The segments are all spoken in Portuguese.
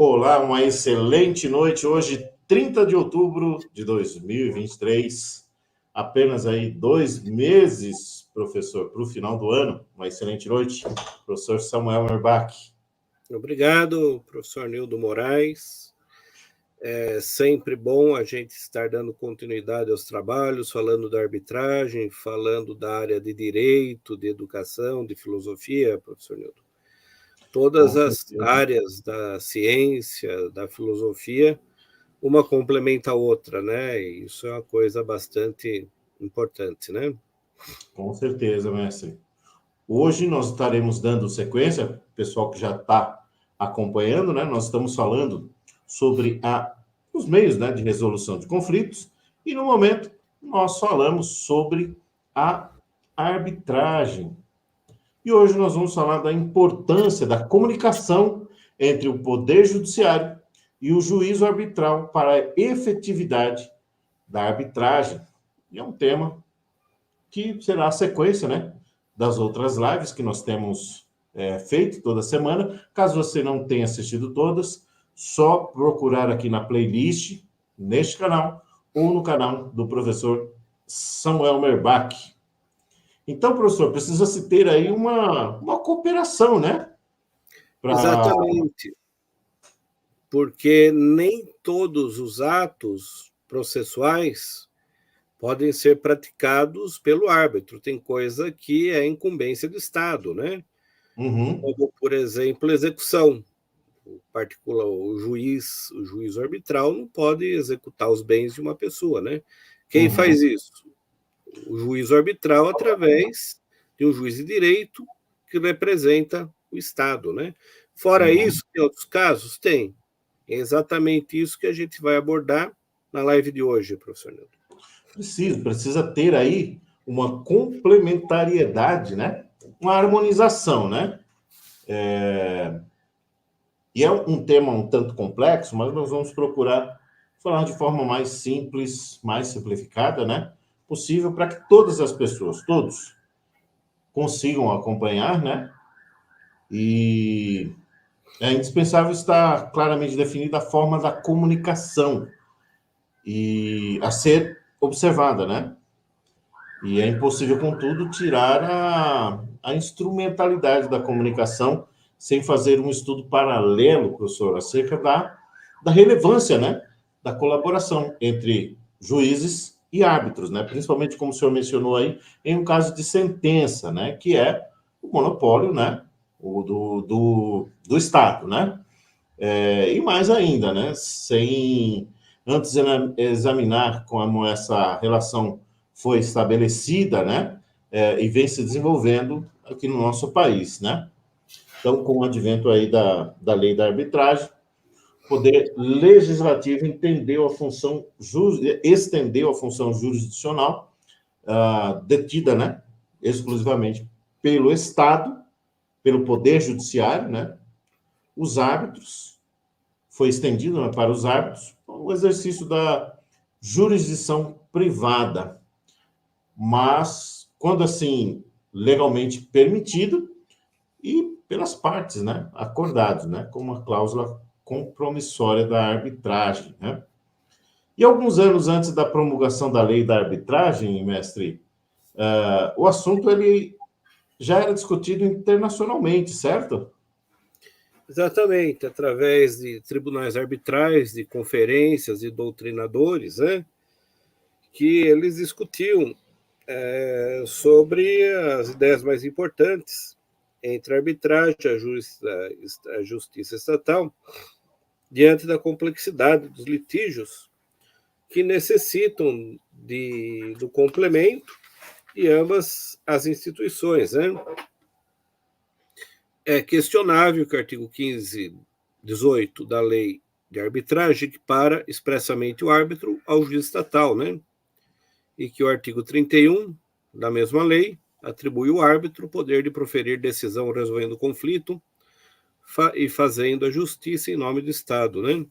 Olá, uma excelente noite. Hoje, 30 de outubro de 2023. Apenas aí 2 meses, professor, para o final do ano. Uma excelente noite, professor Samuel Merbach. Obrigado, professor Nildo Moraes. É sempre bom a gente estar dando continuidade aos trabalhos, falando da arbitragem, falando da área de direito, de educação, de filosofia, professor Nildo. Todas as áreas da ciência, da filosofia, uma complementa a outra, né? E isso é uma coisa bastante importante, né? Com certeza, mestre. Hoje nós estaremos dando sequência, pessoal que já está acompanhando, né? Nós estamos falando sobre os meios, né, de resolução de conflitos e, no momento, nós falamos sobre a arbitragem. E hoje nós vamos falar da importância da comunicação entre o Poder Judiciário e o juízo arbitral para a efetividade da arbitragem. E é um tema que será a sequência, né, das outras lives que nós temos feito toda semana. Caso você não tenha assistido todas, só procurar aqui na playlist, neste canal, ou no canal do professor Samuel Merbach. Então, professor, precisa-se ter aí uma cooperação, né? Exatamente. Porque nem todos os atos processuais podem ser praticados pelo árbitro. Tem coisa que é incumbência do Estado, né? Como, por exemplo, execução. O juiz arbitral não pode executar os bens de uma pessoa, né? Quem faz isso? O juiz arbitral através de um juiz de direito que representa o Estado, né? Fora isso, tem outros casos? Tem. É exatamente isso que a gente vai abordar na live de hoje, professor Nildo. Precisa ter aí uma complementariedade, né? Uma harmonização, né? E é um tema um tanto complexo, mas nós vamos procurar falar de forma mais simples, mais simplificada, né? Possível para que todas as pessoas, todos, consigam acompanhar, né? E é indispensável estar claramente definida a forma da comunicação e a ser observada, né? E é impossível, contudo, tirar a instrumentalidade da comunicação sem fazer um estudo paralelo, professor, acerca da relevância, né, da colaboração entre juízes e árbitros, né? Principalmente, como o senhor mencionou aí, em um caso de sentença, né, que é o monopólio, né, do Estado, né? E mais ainda, né, sem antes examinar como essa relação foi estabelecida, né, e vem se desenvolvendo aqui no nosso país, né? Então, com o advento aí da lei da arbitragem, o Poder Legislativo estendeu a função jurisdicional detida, né, exclusivamente pelo Estado, pelo Poder Judiciário, né? Os árbitros, foi estendido, né, para os árbitros o exercício da jurisdição privada, mas quando assim legalmente permitido e pelas partes, né, acordados, né, com uma cláusula compromissória da arbitragem, né? E alguns anos antes da promulgação da lei da arbitragem, mestre, o assunto ele já era discutido internacionalmente, certo? Exatamente, através de tribunais arbitrais, de conferências e doutrinadores, né, que eles discutiam sobre as ideias mais importantes entre a arbitragem e a justiça estatal, diante da complexidade dos litígios que necessitam do complemento de ambas as instituições, né? É questionável que o artigo 1518 da lei de arbitragem equipara expressamente o árbitro ao juiz estatal, né? E que o artigo 31 da mesma lei atribui ao árbitro o poder de proferir decisão resolvendo o conflito e fazendo a justiça em nome do Estado, né?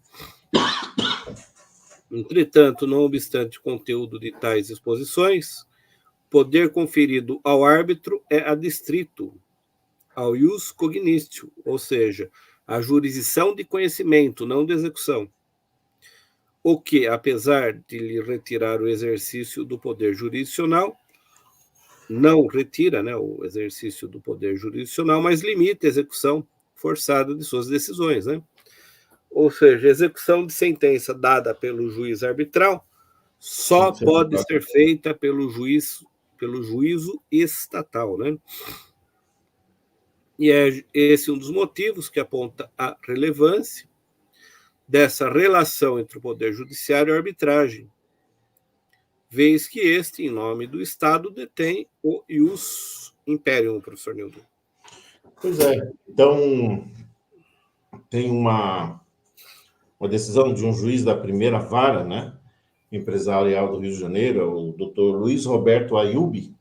Entretanto, não obstante o conteúdo de tais exposições, o poder conferido ao árbitro é adstrito ao ius cognitio, ou seja, a jurisdição de conhecimento, não de execução, o que, apesar de lhe retirar o exercício do poder jurisdicional, não retira, né, o exercício do poder jurisdicional, mas limita a execução forçada de suas decisões, né? Ou seja, execução de sentença dada pelo juiz arbitral só pode ser feita pelo juízo estatal, né? E é esse um dos motivos que aponta a relevância dessa relação entre o poder judiciário e a arbitragem, vez que este, em nome do Estado, detém o ius imperium, professor Nildo. Pois é. Então, tem uma decisão de um juiz da primeira vara, né, empresarial do Rio de Janeiro, o doutor Luiz Roberto Ayubi.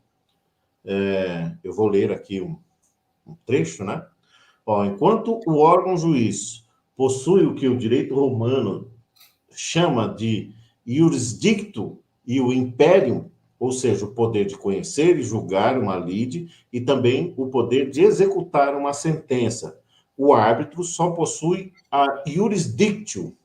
Eu vou ler aqui um trecho, né? Enquanto o órgão juiz possui o que o direito romano chama de jurisdicto e o imperium, ou seja, o poder de conhecer e julgar uma lide, e também o poder de executar uma sentença, o árbitro só possui a jurisdictio,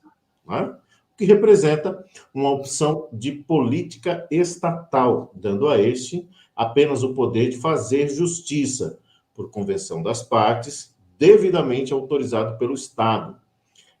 né? O que representa uma opção de política estatal, dando a este apenas o poder de fazer justiça, por convenção das partes, devidamente autorizado pelo Estado.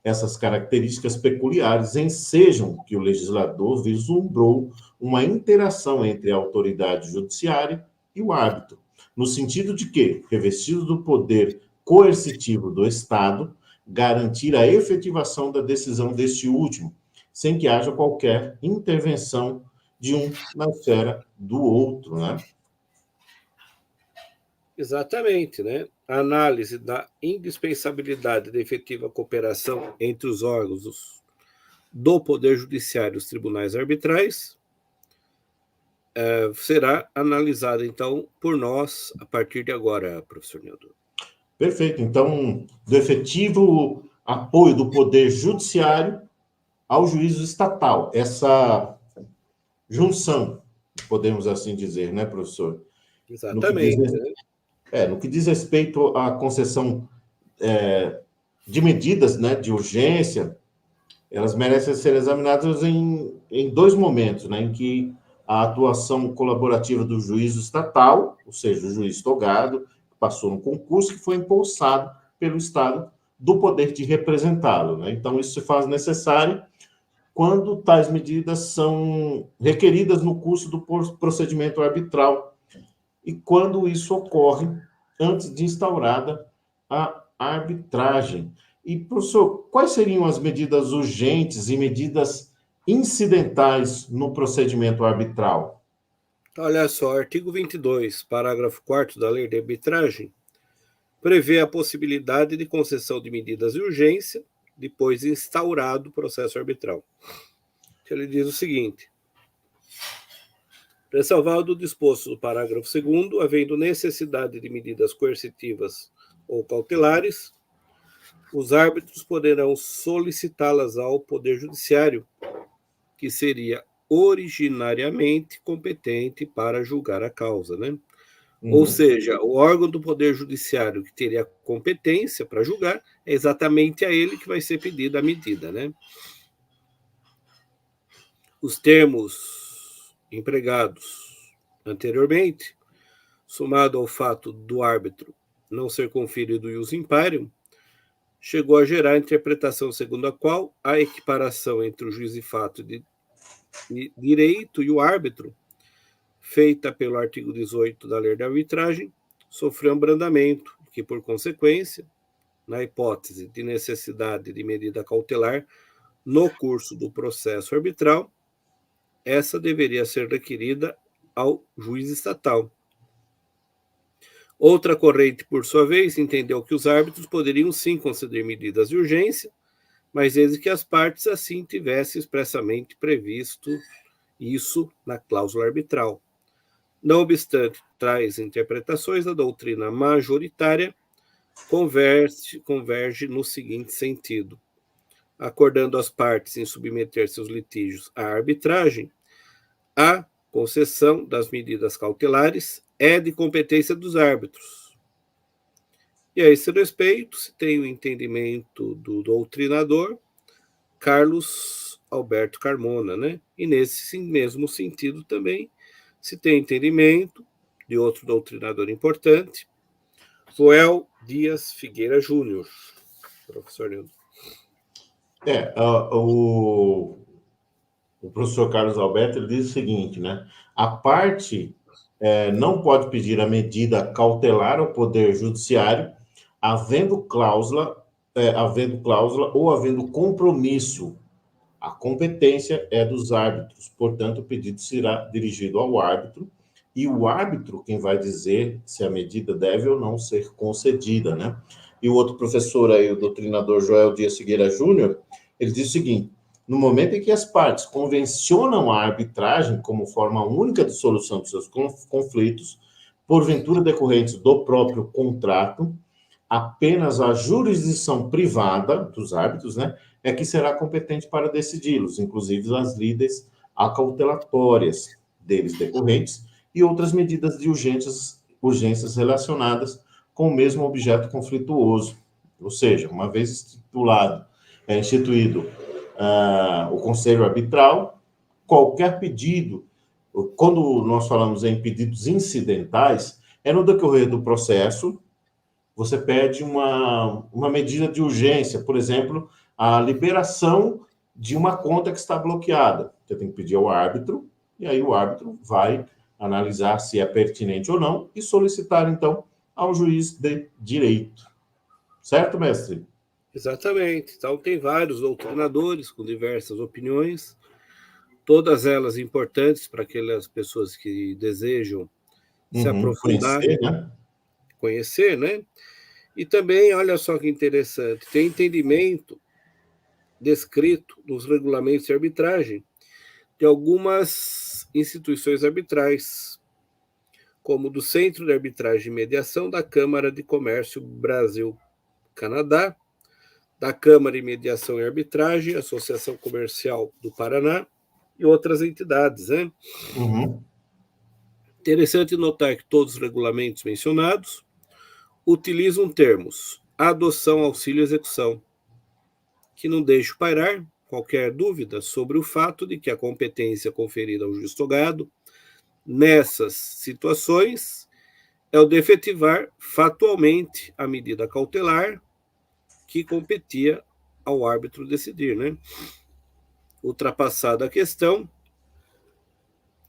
Essas características peculiares ensejam que o legislador vislumbrou uma interação entre a autoridade judiciária e o árbitro, no sentido de que, revestido do poder coercitivo do Estado, garantir a efetivação da decisão deste último, sem que haja qualquer intervenção de um na esfera do outro, né? Exatamente, né? A análise da indispensabilidade da efetiva cooperação entre os órgãos do Poder Judiciário e os tribunais arbitrais será analisada, então, por nós a partir de agora, professor Nildo. Perfeito. Então, do efetivo apoio do Poder Judiciário ao juízo estatal, essa junção, podemos assim dizer, né, professor? Exatamente. No que diz respeito à concessão de medidas, né, de urgência, elas merecem ser examinadas em dois momentos, né, em que a atuação colaborativa do juízo estatal, ou seja, o juiz togado, que passou no concurso, que foi impulsado pelo Estado do poder de representá-lo, né? Então, isso se faz necessário quando tais medidas são requeridas no curso do procedimento arbitral e quando isso ocorre antes de instaurada a arbitragem. E, professor, quais seriam as medidas urgentes e medidas incidentais no procedimento arbitral? Olha só, artigo 22, parágrafo 4º da Lei de Arbitragem, prevê a possibilidade de concessão de medidas de urgência depois de instaurado o processo arbitral. Ele diz o seguinte: ressalvado o disposto do parágrafo 2º, havendo necessidade de medidas coercitivas ou cautelares, os árbitros poderão solicitá-las ao Poder Judiciário, que seria originariamente competente para julgar a causa, né? Ou seja, o órgão do Poder Judiciário que teria competência para julgar é exatamente a ele que vai ser pedida a medida, né? Os termos empregados anteriormente, somado ao fato do árbitro não ser conferido o ius imparium, chegou a gerar a interpretação segundo a qual a equiparação entre o juiz de fato de direito e o árbitro, feita pelo artigo 18 da Lei de Arbitragem, sofreu um abrandamento, que, por consequência, na hipótese de necessidade de medida cautelar no curso do processo arbitral, essa deveria ser requerida ao juiz estatal. Outra corrente, por sua vez, entendeu que os árbitros poderiam sim conceder medidas de urgência, mas desde que as partes assim tivessem expressamente previsto isso na cláusula arbitral. Não obstante tais interpretações, a doutrina majoritária converge no seguinte sentido: acordando as partes em submeter seus litígios à arbitragem, a concessão das medidas cautelares é de competência dos árbitros. E a esse respeito, se tem o entendimento do doutrinador Carlos Alberto Carmona, né? E nesse mesmo sentido também se tem entendimento de outro doutrinador importante, Joel Dias Figueira Júnior, professor Nildo. O professor Carlos Alberto ele diz o seguinte, né? A parte não pode pedir a medida cautelar ao Poder Judiciário, havendo cláusula ou havendo compromisso. A competência é dos árbitros, portanto, o pedido será dirigido ao árbitro, e o árbitro quem vai dizer se a medida deve ou não ser concedida, né? E o outro professor aí, o doutrinador Joel Dias Figueira Júnior, ele diz o seguinte: no momento em que as partes convencionam a arbitragem como forma única de solução dos seus conflitos, porventura decorrentes do próprio contrato, apenas a jurisdição privada dos árbitros, né, é que será competente para decidi-los, inclusive as lides acautelatórias deles decorrentes e outras medidas de urgências relacionadas com o mesmo objeto conflituoso. Ou seja, uma vez instituído o conselho arbitral, qualquer pedido, quando nós falamos em pedidos incidentais, é no decorrer do processo, você pede uma medida de urgência, por exemplo, a liberação de uma conta que está bloqueada. Você tem que pedir ao árbitro, e aí o árbitro vai analisar se é pertinente ou não e solicitar, então, ao juiz de direito. Certo, mestre? Exatamente. Então, tem vários doutrinadores com diversas opiniões, todas elas importantes para aquelas pessoas que desejam se aprofundar, conhecer, né? E também, olha só que interessante, tem entendimento descrito nos regulamentos de arbitragem de algumas instituições arbitrais, como do Centro de Arbitragem e Mediação da Câmara de Comércio Brasil-Canadá, da Câmara de Mediação e Arbitragem, Associação Comercial do Paraná e outras entidades, né? Interessante notar que todos os regulamentos mencionados utilizam termos adoção, auxílio e execução, que não deixam pairar qualquer dúvida sobre o fato de que a competência conferida ao juiz togado nessas situações é o de efetivar fatualmente a medida cautelar que competia ao árbitro decidir, né? Ultrapassada a questão,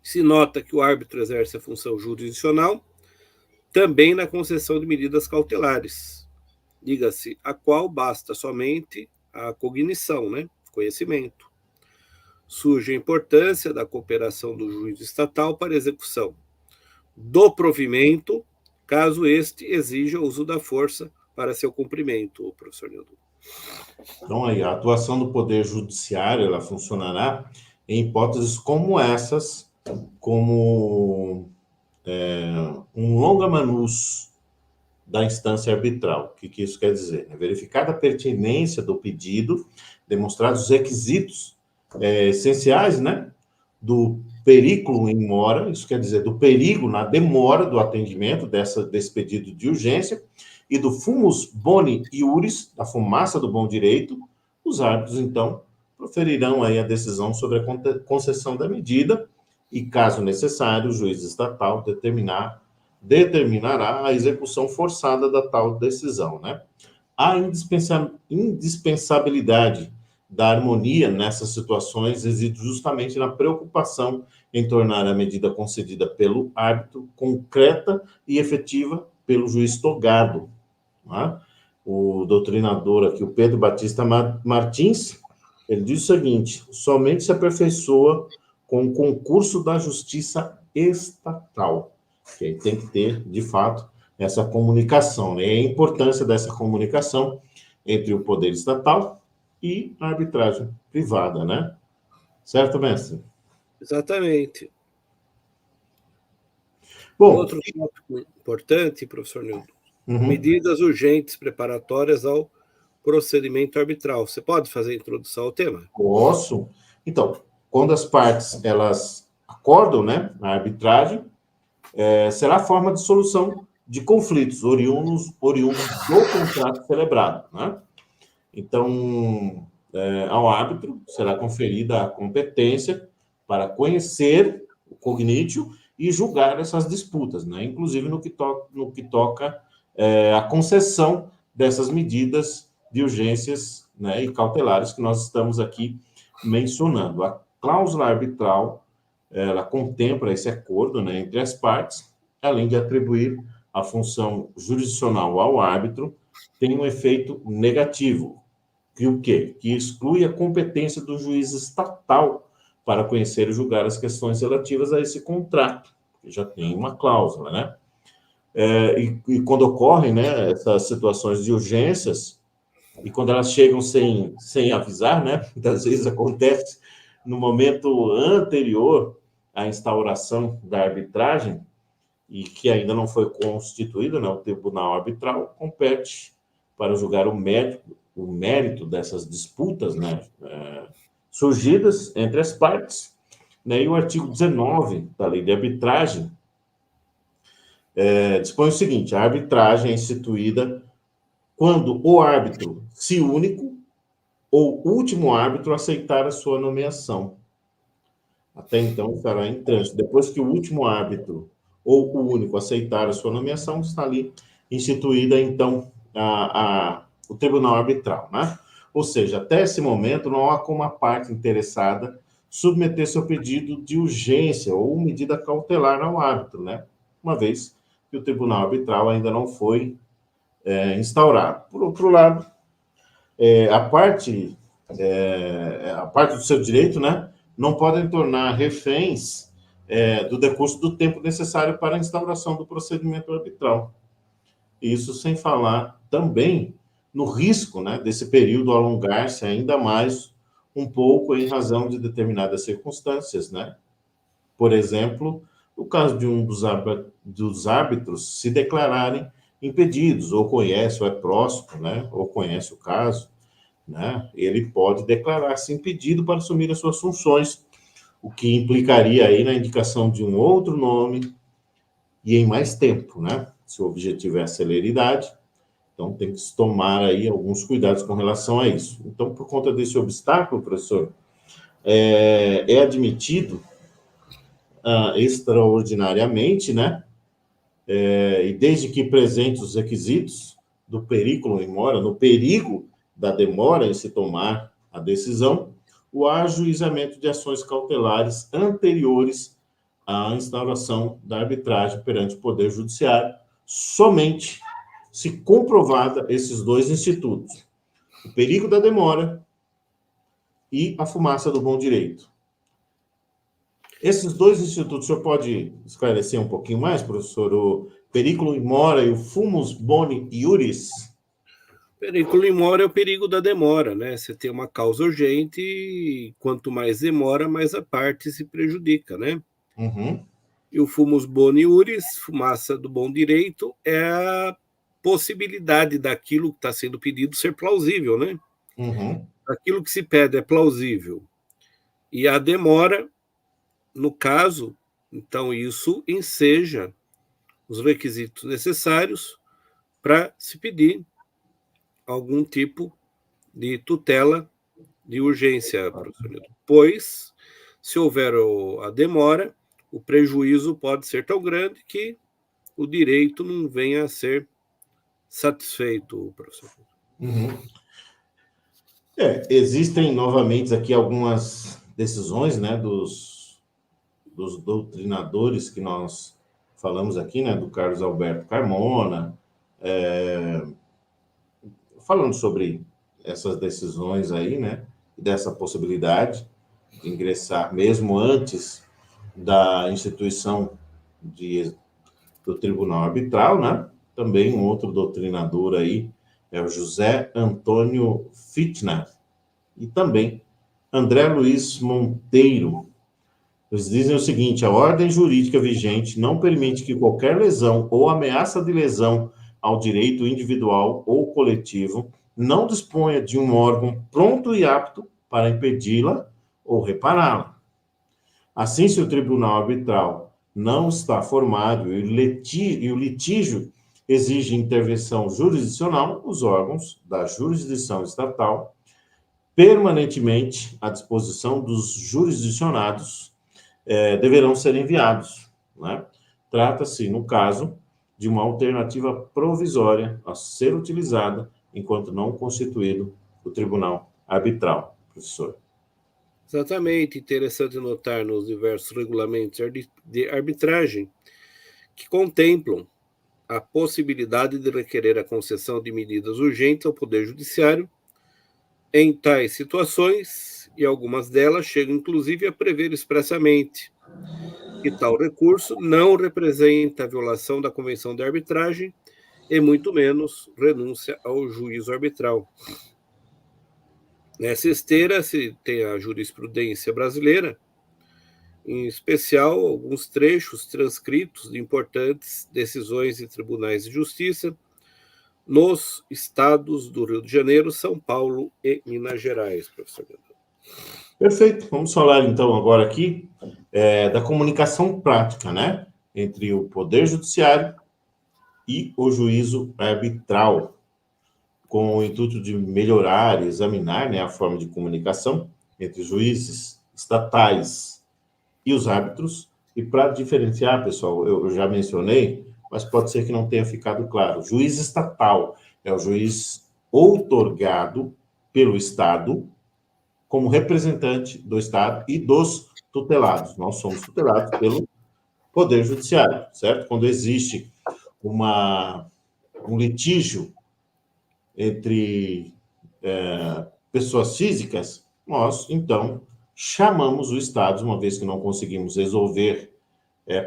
se nota que o árbitro exerce a função jurisdicional também na concessão de medidas cautelares, diga-se, a qual basta somente a cognição, né? Conhecimento. Surge a importância da cooperação do juiz estatal para execução do provimento, caso este exija o uso da força para seu cumprimento, professor Nildo. Então, aí, a atuação do Poder Judiciário, ela funcionará em hipóteses como essas, como um longa-manus da instância arbitral. O que isso quer dizer? É verificada a pertinência do pedido, demonstrados os requisitos essenciais, né, do periculo in mora, isso quer dizer, do perigo na demora do atendimento desse pedido de urgência, e do fumus boni iuris, da fumaça do bom direito, os árbitros, então, proferirão aí a decisão sobre a concessão da medida e, caso necessário, o juiz estatal determinará a execução forçada da tal decisão, né? A indispensabilidade da harmonia nessas situações reside justamente na preocupação em tornar a medida concedida pelo árbitro concreta e efetiva pelo juiz togado. Né? O doutrinador aqui, o Pedro Batista Martins, ele diz o seguinte: somente se aperfeiçoa com o concurso da justiça estatal, que aí tem que ter, de fato, essa comunicação, né? E a importância dessa comunicação entre o poder estatal e a arbitragem privada, né? Certo, mestre? Exatamente. Bom, outro tópico importante, professor Nildo, medidas urgentes preparatórias ao procedimento arbitral. Você pode fazer a introdução ao tema? Posso. Então, quando as partes elas acordam, né, na arbitragem, será a forma de solução de conflitos oriundos do contrato celebrado, né? Então, ao árbitro será conferida a competência para conhecer o cognítio e julgar essas disputas, né? Inclusive no que toca a concessão dessas medidas de urgências, né, e cautelares que nós estamos aqui mencionando. A cláusula arbitral, ela contempla esse acordo, né, entre as partes, além de atribuir a função jurisdicional ao árbitro, tem um efeito negativo, que o quê? Que exclui a competência do juiz estatal para conhecer e julgar as questões relativas a esse contrato, que já tem uma cláusula, né? E quando ocorrem, né, essas situações de urgências, e quando elas chegam sem avisar, né, muitas vezes acontece no momento anterior à instauração da arbitragem, e que ainda não foi constituído, né, o tribunal arbitral, compete para julgar o mérito dessas disputas, né, surgidas entre as partes, né, e o artigo 19 da lei de arbitragem dispõe o seguinte: a arbitragem é instituída quando o árbitro, se único ou último árbitro, aceitar a sua nomeação. Até então estará em trânsito. Depois que o último árbitro ou o único aceitar a sua nomeação, está ali instituída, então, o tribunal arbitral, né? Ou seja, até esse momento, não há como a parte interessada submeter seu pedido de urgência ou medida cautelar ao árbitro, né? Uma vez que o tribunal arbitral ainda não foi instaurado. Por outro lado, a parte do seu direito, né, não podem tornar reféns do decurso do tempo necessário para a instauração do procedimento arbitral. Isso sem falar também no risco, né, desse período alongar-se ainda mais um pouco em razão de determinadas circunstâncias, né? Por exemplo, no caso de um dos árbitros se declararem impedidos, ou conhece, ou é próximo, né, ou conhece o caso, né, ele pode declarar-se impedido para assumir as suas funções, o que implicaria aí na indicação de um outro nome e em mais tempo, né? Se o objetivo é a celeridade, então tem que se tomar aí alguns cuidados com relação a isso. Então, por conta desse obstáculo, professor, é admitido extraordinariamente, né? E desde que presentes os requisitos do periculum in mora, no perigo da demora em se tomar a decisão, o ajuizamento de ações cautelares anteriores à instauração da arbitragem perante o Poder Judiciário, somente se comprovada esses dois institutos, o perigo da demora e a fumaça do bom direito. Esses dois institutos, o senhor pode esclarecer um pouquinho mais, professor? O periculum in mora e o fumus boni iuris? Periculum in mora é o perigo da demora, né? Você tem uma causa urgente e quanto mais demora, mais a parte se prejudica, né? Uhum. E o fumus boni iuris, fumaça do bom direito, é a possibilidade daquilo que está sendo pedido ser plausível, né? Uhum. Aquilo que se pede é plausível. E a demora, no caso, então isso enseja os requisitos necessários para se pedir algum tipo de tutela de urgência, professor Nilton. Pois, se houver a demora, o prejuízo pode ser tão grande que o direito não venha a ser satisfeito, professor. Uhum. Existem novamente aqui algumas decisões, né, dos doutrinadores que nós falamos aqui, né, do Carlos Alberto Carmona, falando sobre essas decisões aí, né, dessa possibilidade de ingressar mesmo antes da instituição do Tribunal Arbitral, né? Também um outro doutrinador aí é o José Antônio Fichtner e também André Luiz Monteiro. Eles dizem o seguinte: a ordem jurídica vigente não permite que qualquer lesão ou ameaça de lesão ao direito individual ou coletivo não disponha de um órgão pronto e apto para impedi-la ou repará-la. Assim, se o tribunal arbitral não está formado e o litígio exige intervenção jurisdicional, os órgãos da jurisdição estatal, permanentemente à disposição dos jurisdicionados, deverão ser enviados, né? Trata-se, no caso, de uma alternativa provisória a ser utilizada enquanto não constituído o tribunal arbitral, professor. Exatamente, interessante notar nos diversos regulamentos de arbitragem que contemplam a possibilidade de requerer a concessão de medidas urgentes ao Poder Judiciário em tais situações, e algumas delas chegam inclusive a prever expressamente que tal recurso não representa a violação da Convenção de Arbitragem e muito menos renúncia ao juízo arbitral. Nessa esteira se tem a jurisprudência brasileira, em especial alguns trechos transcritos de importantes decisões de tribunais de justiça nos estados do Rio de Janeiro, São Paulo e Minas Gerais, professor. Perfeito. Vamos falar então agora aqui da comunicação prática, né, entre o Poder Judiciário e o juízo arbitral, com o intuito de melhorar e examinar, né, a forma de comunicação entre juízes estatais e os árbitros. E para diferenciar, pessoal, eu já mencionei, mas pode ser que não tenha ficado claro. O juiz estatal é o juiz outorgado pelo Estado como representante do Estado e dos tutelados. Nós somos tutelados pelo Poder Judiciário, certo? Quando existe um litígio entre pessoas físicas, nós, então, chamamos o Estado, uma vez que não conseguimos resolver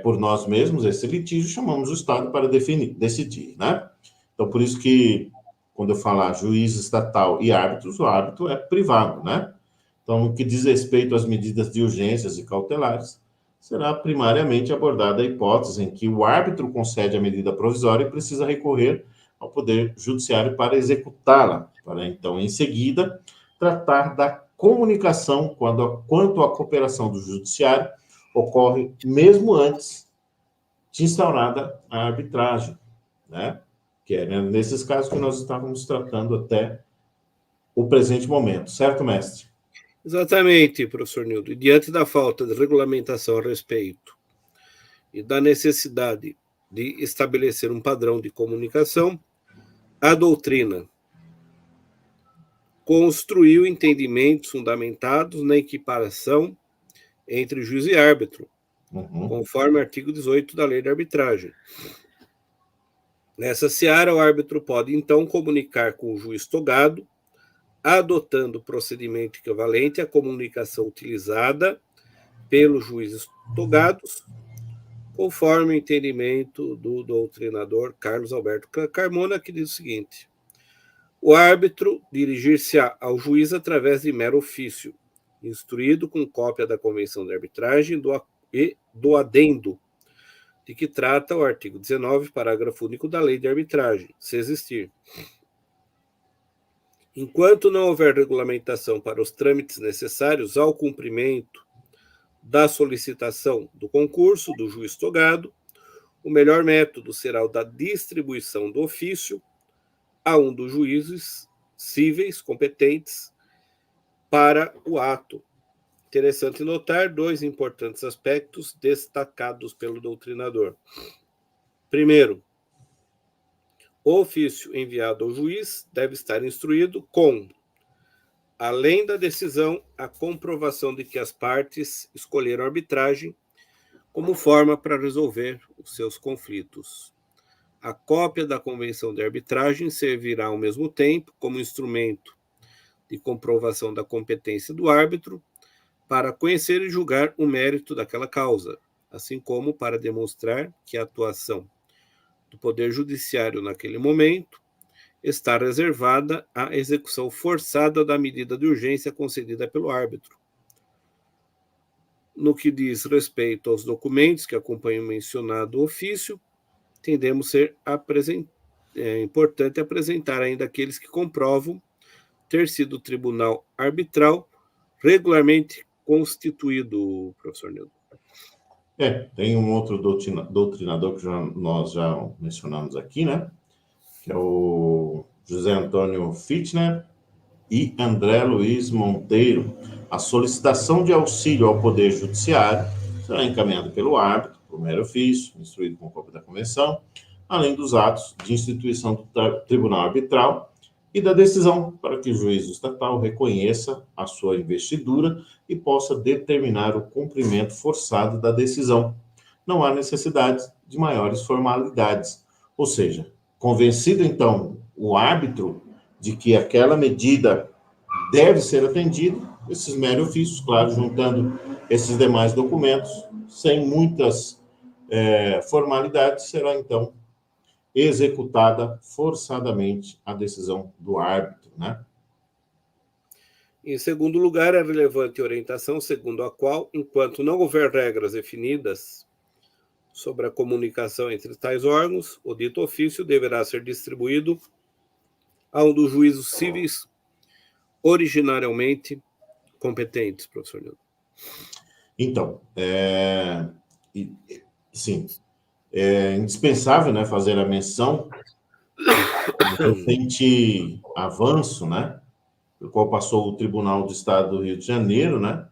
por nós mesmos esse litígio, chamamos o Estado para decidir, né? Então, por isso que, quando eu falar juiz estatal e árbitros, o árbitro é privado, né? Então, no que diz respeito às medidas de urgências e cautelares, será primariamente abordada a hipótese em que o árbitro concede a medida provisória e precisa recorrer ao Poder Judiciário para executá-la, para então, em seguida, tratar da comunicação quanto à cooperação do Judiciário ocorre mesmo antes de instaurada a arbitragem, né? Que é nesses casos que nós estávamos tratando até o presente momento, certo, mestre? Exatamente, professor Nildo. E diante da falta de regulamentação a respeito e da necessidade de estabelecer um padrão de comunicação, a doutrina construiu entendimentos fundamentados na equiparação entre juiz e árbitro, conforme o artigo 18 da Lei de Arbitragem. Nessa seara, o árbitro pode, então, comunicar com o juiz togado, adotando o procedimento equivalente à comunicação utilizada pelos juízes togados, conforme o entendimento do doutrinador Carlos Alberto Carmona, que diz o seguinte: o árbitro dirigir-se-á ao juiz através de mero ofício, instruído com cópia da Convenção de Arbitragem e do adendo de que trata o artigo 19, parágrafo único da Lei de Arbitragem, se existir. Enquanto não houver regulamentação para os trâmites necessários ao cumprimento da solicitação do concurso do juiz togado, o melhor método será o da distribuição do ofício a um dos juízes cíveis competentes para o ato. Interessante notar dois importantes aspectos destacados pelo doutrinador. Primeiro, o ofício enviado ao juiz deve estar instruído com, além da decisão, a comprovação de que as partes escolheram a arbitragem como forma para resolver os seus conflitos. A cópia da Convenção de Arbitragem servirá ao mesmo tempo como instrumento de comprovação da competência do árbitro para conhecer e julgar o mérito daquela causa, assim como para demonstrar que a atuação do Poder Judiciário naquele momento está reservada à execução forçada da medida de urgência concedida pelo árbitro. No que diz respeito aos documentos que acompanham o mencionado ofício, entendemos ser importante apresentar ainda aqueles que comprovam ter sido o tribunal arbitral regularmente constituído, professor Nildo. Tem um outro doutrinador que nós já mencionamos aqui, né? Que é o José Antônio Fichtner e André Luiz Monteiro. A solicitação de auxílio ao Poder Judiciário será encaminhada pelo árbitro, por mero ofício, instruído com cópia da convenção, além dos atos de instituição do tribunal arbitral e da decisão para que o juízo estatal reconheça a sua investidura e possa determinar o cumprimento forçado da decisão. Não há necessidade de maiores formalidades. Ou seja, convencido, então, o árbitro de que aquela medida deve ser atendida, esses meros ofícios, claro, juntando esses demais documentos, sem muitas formalidades, será, então, executada forçadamente a decisão do árbitro, né? Em segundo lugar, é relevante a orientação segundo a qual, enquanto não houver regras definidas sobre a comunicação entre tais órgãos, o dito ofício deverá ser distribuído a um dos juízos civis originariamente competentes, professor Nilton. Então, sim, é indispensável, né, fazer a menção do recente avanço, né, pelo qual passou o Tribunal do Estado do Rio de Janeiro, né,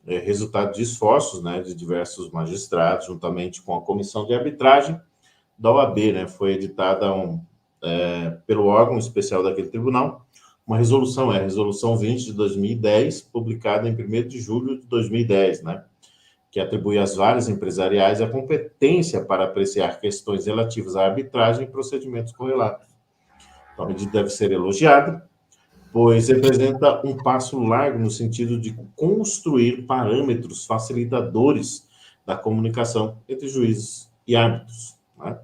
resultado de esforços, né, de diversos magistrados, juntamente com a comissão de arbitragem da OAB, né, foi editada pelo órgão especial daquele tribunal, uma resolução, a Resolução 20 de 2010, publicada em 1º de julho de 2010, né, que atribui às várias empresariais a competência para apreciar questões relativas à arbitragem e procedimentos correlatos. Então, a medida deve ser elogiada, pois representa um passo largo no sentido de construir parâmetros facilitadores da comunicação entre juízes e árbitros, né?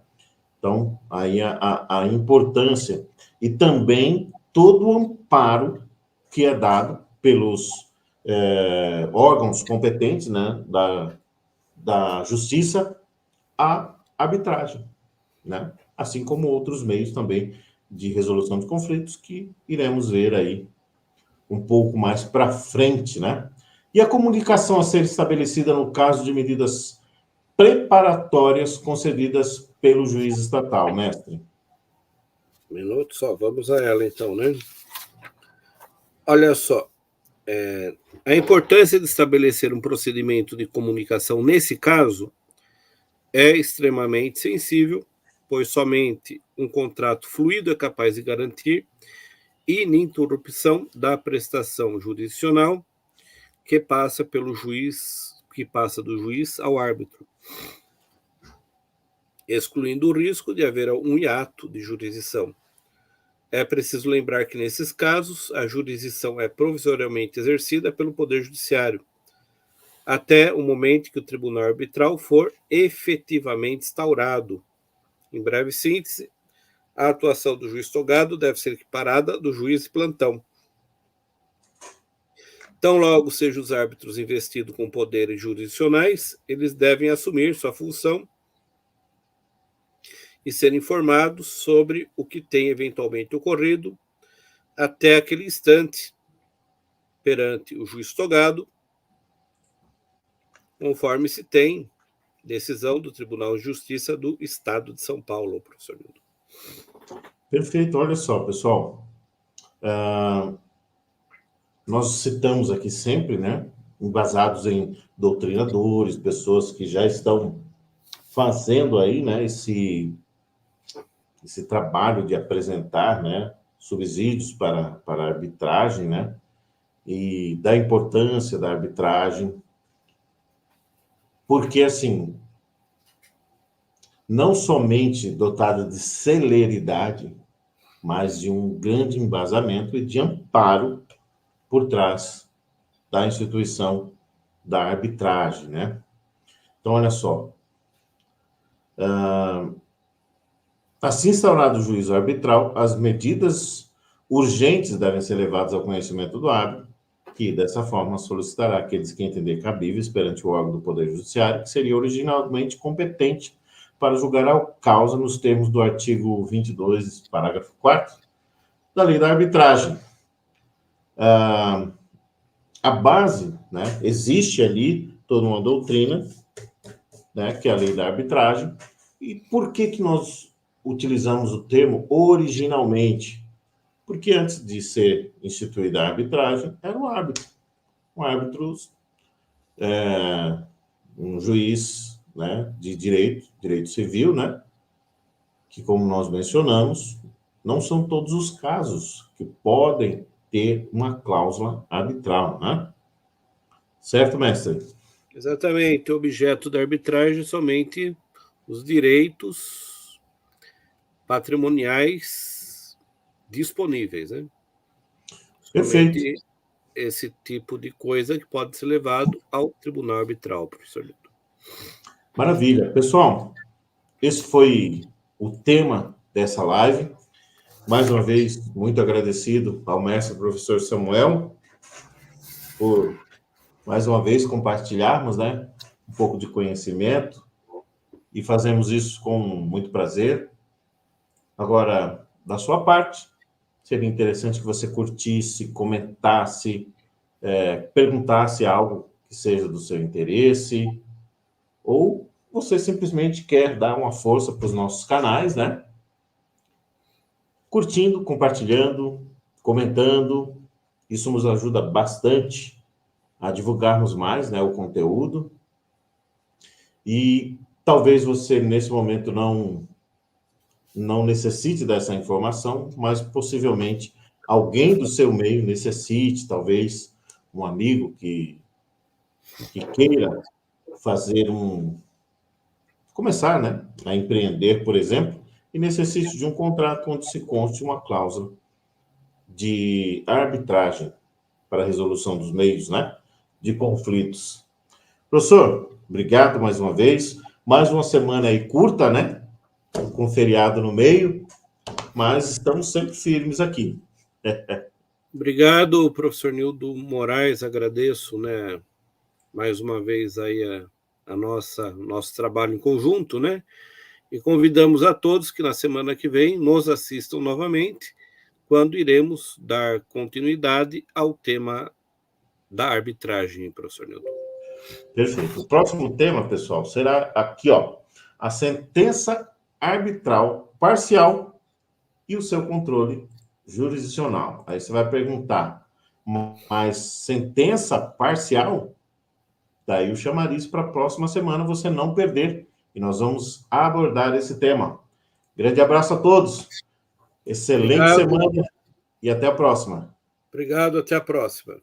Então, aí a importância e também todo o amparo que é dado pelos órgãos competentes, né, da justiça à arbitragem, né? Assim como outros meios também de resolução de conflitos que iremos ver aí um pouco mais para frente, né? E a comunicação a ser estabelecida no caso de medidas preparatórias concedidas pelo juiz estatal, mestre. Um minuto só, vamos a ela então, né? Olha só, a importância de estabelecer um procedimento de comunicação nesse caso é extremamente sensível, pois somente um contrato fluido é capaz de garantir ininterrupção da prestação jurisdicional que passa do juiz ao árbitro, excluindo o risco de haver um hiato de jurisdição. É preciso lembrar que, nesses casos, a jurisdição é provisoriamente exercida pelo Poder Judiciário, até o momento que o tribunal arbitral for efetivamente instaurado. Em breve síntese, a atuação do juiz togado deve ser equiparada do juiz de plantão. Tão logo sejam os árbitros investidos com poderes jurisdicionais, eles devem assumir sua função e ser informados sobre o que tem eventualmente ocorrido até aquele instante perante o juiz togado, conforme se tem decisão do Tribunal de Justiça do Estado de São Paulo, professor Nilton. Perfeito, olha só, pessoal. Nós citamos aqui sempre, né, embasados em doutrinadores, pessoas que já estão fazendo aí, né, esse trabalho de apresentar, né, subsídios para a arbitragem, né, e da importância da arbitragem, porque, assim, não somente dotada de celeridade, mas de um grande embasamento e de amparo por trás da instituição da arbitragem, né? Então, olha só. Assim instaurado o juízo arbitral, as medidas urgentes devem ser levadas ao conhecimento do árbitro, que, dessa forma, solicitará aqueles que entender cabíveis perante o órgão do Poder Judiciário, que seria originalmente competente para julgar a causa nos termos do artigo 22, parágrafo 4º, da Lei da Arbitragem. A base, né, existe ali toda uma doutrina né, que é a lei da arbitragem. E por que nós utilizamos o termo originalmente? Porque antes de ser instituída a arbitragem, era um árbitro. Um árbitro, um juiz, né, de direito civil, né, que, como nós mencionamos, não são todos os casos que podem ter uma cláusula arbitral, né? Certo, mestre? Exatamente. O objeto da arbitragem é somente os direitos patrimoniais disponíveis, né? Perfeito. Somente esse tipo de coisa que pode ser levado ao tribunal arbitral, professor Lito. Maravilha. Pessoal, esse foi o tema dessa live. Mais uma vez, muito agradecido ao mestre professor Samuel por, mais uma vez, compartilharmos, né, um pouco de conhecimento, e fazemos isso com muito prazer. Agora, da sua parte, seria interessante que você curtisse, comentasse, perguntasse algo que seja do seu interesse, ou você simplesmente quer dar uma força para os nossos canais, né? Curtindo, compartilhando, comentando. Isso nos ajuda bastante a divulgarmos mais, né, o conteúdo. E talvez você, nesse momento, não necessite dessa informação, mas possivelmente alguém do seu meio necessite, talvez um amigo que queira fazer começar, né, a empreender, por exemplo, e necessite de um contrato onde se conste uma cláusula de arbitragem para a resolução dos meios, né, de conflitos. Professor, obrigado mais uma vez. Mais uma semana aí curta, né, com feriado no meio, mas estamos sempre firmes aqui. Obrigado, professor Nildo Moraes, agradeço, né, mais uma vez aí a nosso trabalho em conjunto, né? E convidamos a todos que na semana que vem nos assistam novamente, quando iremos dar continuidade ao tema da arbitragem, professor Nildo. Perfeito. O próximo tema, pessoal, será aqui, ó, a sentença arbitral parcial e o seu controle jurisdicional. Aí você vai perguntar, mas sentença parcial? Daí eu chamaria isso para a próxima semana, você não perder. E nós vamos abordar esse tema. Grande abraço a todos. Excelente Obrigado. semana e até a próxima. Obrigado, até a próxima.